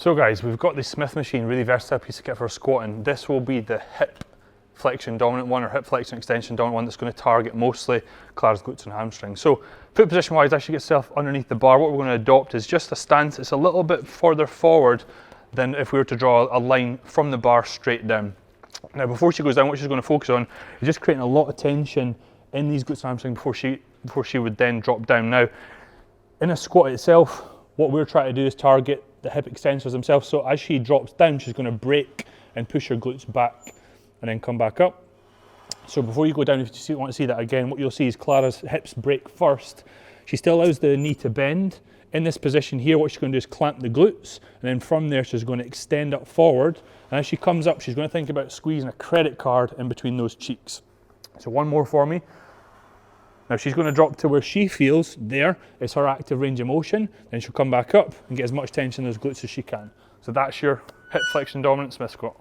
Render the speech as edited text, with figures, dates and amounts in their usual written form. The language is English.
So guys, we've got the Smith machine, really versatile piece of kit for squatting. This will be the hip flexion dominant one, or hip flexion extension dominant one, that's going to target mostly Clara's glutes and hamstrings. So foot position wise, actually get yourself underneath the bar. What we're going to adopt is just a stance. It's a little bit further forward than if we were to draw a line from the bar straight down. Now before she goes down, what she's going to focus on is just creating a lot of tension in these glutes and hamstrings before she would then drop down. Now in a squat itself, what we're trying to do is target the hip extensors themselves. So as she drops down, she's going to break and push her glutes back and then come back up. So before you go down, if you want to see that again, what you'll see is Clara's hips break first. She still allows the knee to bend. In this position here, what she's going to do is clamp the glutes, and then from there she's going to extend up forward. And as she comes up, she's going to think about squeezing a credit card in between those cheeks. So one more for me. Now she's going to drop to where she feels there is her active range of motion, then she'll come back up and get as much tension in those glutes as she can. So that's your hip flexion dominant Smith squat.